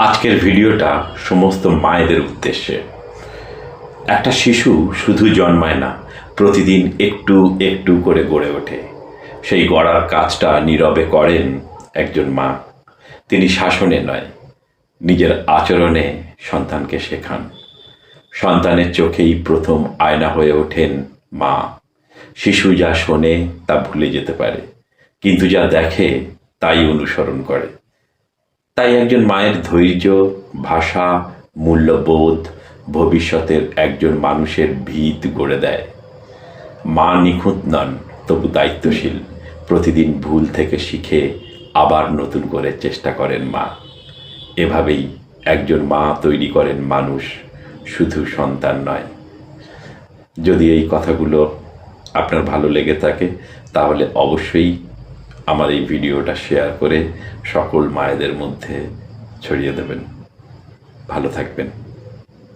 আজকের ভিডিওটা সমস্ত মায়েদের উদ্দেশ্যে। একটা শিশু শুধু জন্মায় না, প্রতিদিন একটু একটু করে গড়ে ওঠে। সেই গড়ার কাজটা নীরবে করেন একজন মা। তিনি শাসনে নয়, নিজের আচরণে সন্তানকে শেখান। সন্তানের চোখেই প্রথম আয়না হয়ে ওঠেন মা। শিশু যা শোনে তা ভুলে যেতে পারে, কিন্তু যা দেখে তাই অনুসরণ করে। তাই একজন মায়ের ধৈর্য, ভাষা, মূল্যবোধ ভবিষ্যতের একজন মানুষের ভিত গড়ে দেয়। মা নিখুঁত নন, তবু দায়িত্বশীল। প্রতিদিন ভুল থেকে শিখে আবার নতুন করে চেষ্টা করেন মা। এভাবেই একজন মা তৈরি করেন মানুষ, শুধু সন্তান নয়। যদি এই কথাগুলো আপনার ভালো লেগে থাকে, তাহলে অবশ্যই আমার এই ভিডিওটা শেয়ার করে সকল মায়েদের মধ্যে ছড়িয়ে দেবেন। ভালো থাকবেন।